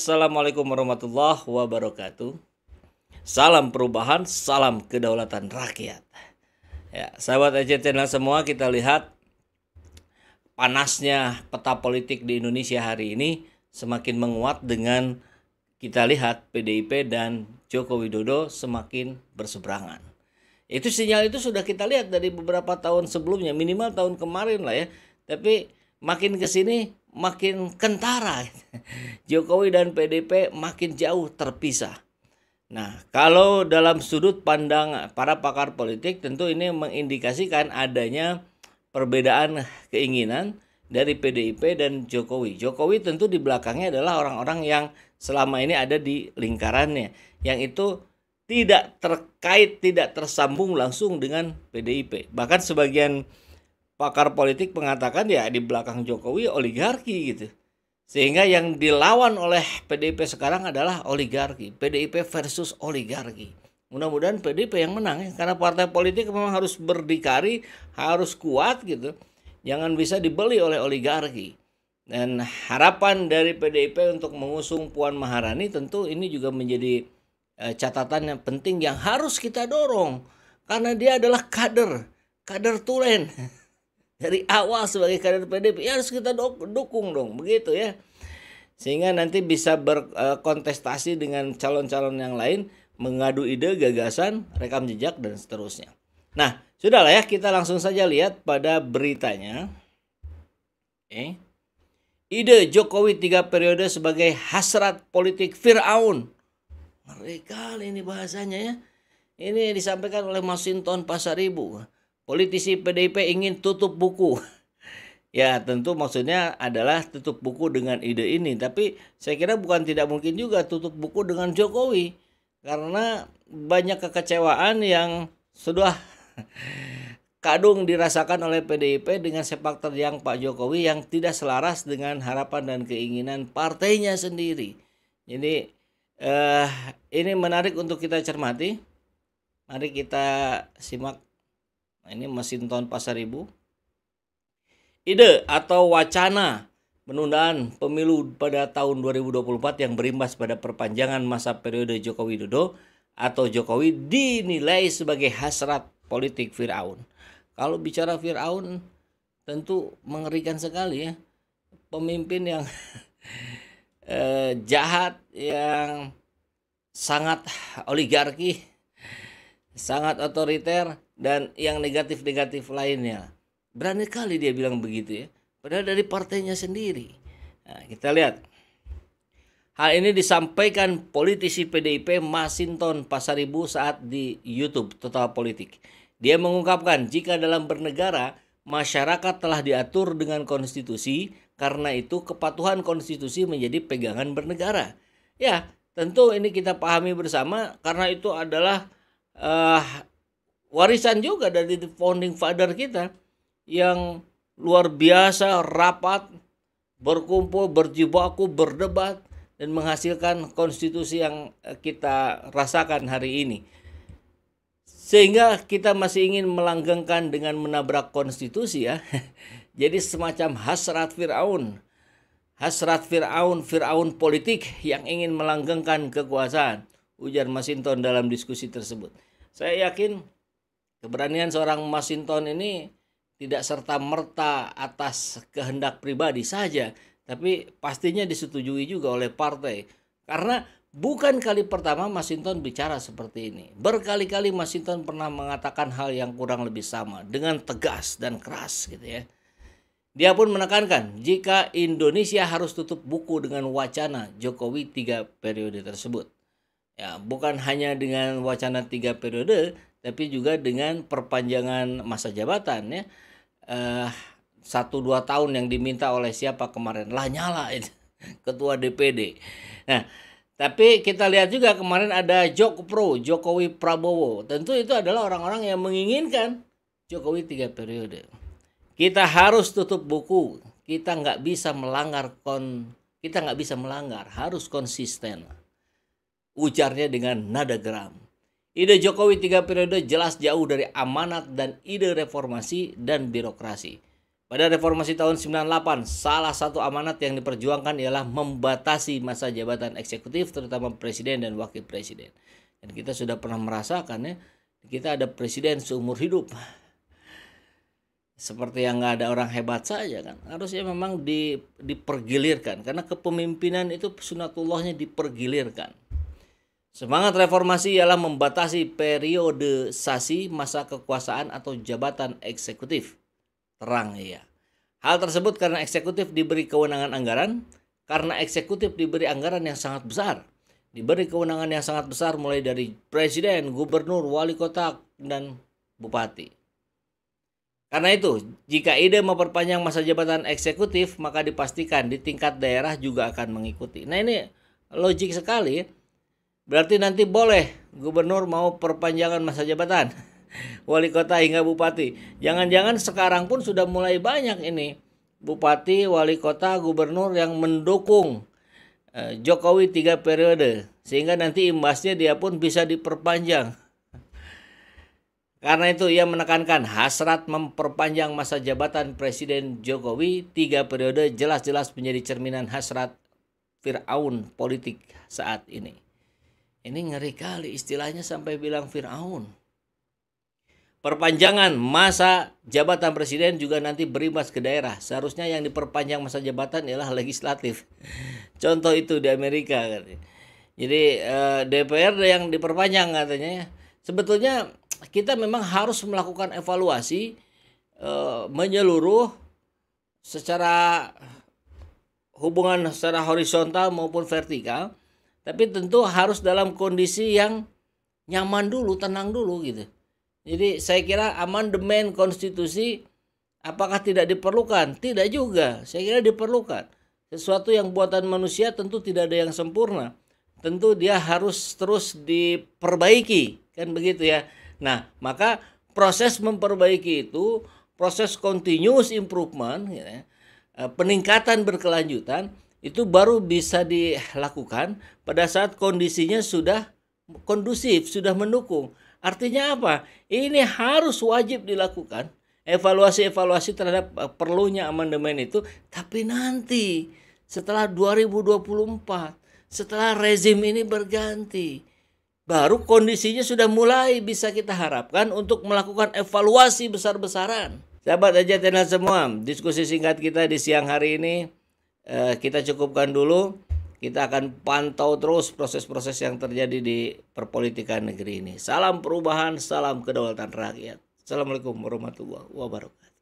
Assalamualaikum warahmatullahi wabarakatuh. Salam perubahan, salam kedaulatan rakyat. Ya, sahabat EJ Channel semua, kita lihat panasnya peta politik di Indonesia hari ini semakin menguat dengan kita lihat PDIP dan Joko Widodo semakin berseberangan. Itu sinyal itu sudah kita lihat dari beberapa tahun sebelumnya, minimal tahun kemarin lah ya. Tapi makin ke sini makin kentara. Jokowi dan PDIP makin jauh terpisah. Nah, kalau dalam sudut pandang para pakar politik, tentu ini mengindikasikan adanya perbedaan keinginan dari PDIP dan Jokowi. Jokowi tentu di belakangnya adalah orang-orang yang selama ini ada di lingkarannya, yang itu tidak terkait, tidak tersambung langsung dengan PDIP. Bahkan sebagian pakar politik mengatakan ya di belakang Jokowi oligarki gitu. Sehingga yang dilawan oleh PDIP sekarang adalah oligarki. PDIP versus oligarki. Mudah-mudahan PDIP yang menang ya, karena partai politik memang harus berdikari, harus kuat gitu. Jangan bisa dibeli oleh oligarki. Dan harapan dari PDIP untuk mengusung Puan Maharani tentu ini juga menjadi catatan yang penting yang harus kita dorong. Karena dia adalah kader tulen. Dari awal sebagai kader PDIP ya harus kita dukung dong, begitu ya. Sehingga nanti bisa berkontestasi dengan calon-calon yang lain, mengadu ide, gagasan, rekam jejak dan seterusnya. Nah, sudahlah ya, kita langsung saja lihat pada beritanya. Ide Jokowi 3 periode sebagai hasrat politik Firaun. Ngeri kali ini bahasanya ya. Ini disampaikan oleh Masinton Pasaribu. Politisi PDIP ingin tutup buku. Ya tentu maksudnya adalah tutup buku dengan ide ini. Tapi saya kira bukan tidak mungkin juga tutup buku dengan Jokowi. Karena banyak kekecewaan yang sudah kadung dirasakan oleh PDIP dengan sepak terjang Pak Jokowi yang tidak selaras dengan harapan dan keinginan partainya sendiri. Jadi ini menarik untuk kita cermati. Mari kita simak. Ini Masinton Pasaribu. Ide atau wacana penundaan pemilu pada tahun 2024 yang berimbas pada perpanjangan masa periode Joko Widodo atau Jokowi dinilai sebagai hasrat politik Firaun. Kalau bicara Firaun tentu mengerikan sekali ya. Pemimpin yang jahat, yang sangat oligarki, sangat otoriter, dan yang negatif-negatif lainnya. Berani kali dia bilang begitu ya. Padahal dari partainya sendiri. Nah, kita lihat. Hal ini disampaikan politisi PDIP Masinton Pasaribu saat di YouTube Total Politik. Dia mengungkapkan jika dalam bernegara, masyarakat telah diatur dengan konstitusi, karena itu kepatuhan konstitusi menjadi pegangan bernegara. Ya, tentu ini kita pahami bersama karena itu adalah warisan juga dari founding father kita yang luar biasa rapat, berkumpul, berjibaku, berdebat dan menghasilkan konstitusi yang kita rasakan hari ini. Sehingga kita masih ingin melanggengkan dengan menabrak konstitusi ya. Jadi semacam hasrat Firaun. Hasrat Firaun, Firaun politik yang ingin melanggengkan kekuasaan, ujar Masinton dalam diskusi tersebut. Saya yakin keberanian seorang Masinton ini tidak serta-merta atas kehendak pribadi saja, tapi pastinya disetujui juga oleh partai. Karena bukan kali pertama Masinton bicara seperti ini. Berkali-kali Masinton pernah mengatakan hal yang kurang lebih sama dengan tegas dan keras gitu ya. Dia pun menekankan jika Indonesia harus tutup buku dengan wacana Jokowi 3 periode tersebut. Ya, bukan hanya dengan wacana 3 periode, tapi juga dengan perpanjangan masa jabatan ya. 1-2 tahun yang diminta oleh siapa kemarin? Lanyala itu, ketua DPD. Nah, tapi kita lihat juga kemarin ada Jokpro, Jokowi Prabowo. Tentu itu adalah orang-orang yang menginginkan Jokowi 3 periode. Kita harus tutup buku. Kita nggak bisa melanggar harus konsisten. Ujarnya dengan nada geram. Ide Jokowi 3 periode jelas jauh dari amanat dan ide reformasi dan birokrasi. Pada reformasi tahun 98, salah satu amanat yang diperjuangkan ialah membatasi masa jabatan eksekutif, terutama presiden dan wakil presiden. Dan kita sudah pernah merasakan ya, kita ada presiden seumur hidup. Seperti yang nggak ada orang hebat saja kan. Harusnya memang dipergilirkan, karena kepemimpinan itu sunatullahnya dipergilirkan. Semangat reformasi ialah membatasi periodisasi masa kekuasaan atau jabatan eksekutif. Terang ya. Hal tersebut karena eksekutif diberi kewenangan anggaran, karena eksekutif diberi anggaran yang sangat besar. Diberi kewenangan yang sangat besar mulai dari presiden, gubernur, wali kota, dan bupati. Karena itu, jika ide memperpanjang masa jabatan eksekutif, maka dipastikan di tingkat daerah juga akan mengikuti. Nah ini logik sekali ya. Berarti nanti boleh gubernur mau perpanjangan masa jabatan, wali kota hingga bupati. Jangan-jangan sekarang pun sudah mulai banyak ini bupati, wali kota, gubernur yang mendukung Jokowi 3 periode. Sehingga nanti imbasnya dia pun bisa diperpanjang. Karena itu ia menekankan hasrat memperpanjang masa jabatan Presiden Jokowi 3 periode jelas-jelas menjadi cerminan hasrat Fir'aun politik saat ini. Ini ngeri kali istilahnya sampai bilang Fir'aun. Perpanjangan masa jabatan presiden juga nanti berimbas ke daerah. Seharusnya yang diperpanjang masa jabatan ialah legislatif. Contoh itu di Amerika. Jadi DPR yang diperpanjang katanya. Sebetulnya kita memang harus melakukan evaluasi menyeluruh secara hubungan secara horizontal maupun vertikal. Tapi tentu harus dalam kondisi yang nyaman dulu, tenang dulu gitu. Jadi saya kira amandemen konstitusi apakah tidak diperlukan? Tidak juga, saya kira diperlukan. Sesuatu yang buatan manusia tentu tidak ada yang sempurna. Tentu dia harus terus diperbaiki, kan begitu ya. Nah, maka proses memperbaiki itu, proses continuous improvement, ya, peningkatan berkelanjutan, itu baru bisa dilakukan pada saat kondisinya sudah kondusif, sudah mendukung. Artinya apa? Ini harus wajib dilakukan evaluasi-evaluasi terhadap perlunya amandemen itu, tapi nanti setelah 2024, setelah rezim ini berganti, baru kondisinya sudah mulai bisa kita harapkan untuk melakukan evaluasi besar-besaran. Sahabat Aja Channel semua, diskusi singkat kita di siang hari ini kita cukupkan dulu. Kita akan pantau terus proses-proses yang terjadi di perpolitikan negeri ini. Salam perubahan, salam kedaulatan rakyat. Assalamualaikum warahmatullahi wabarakatuh.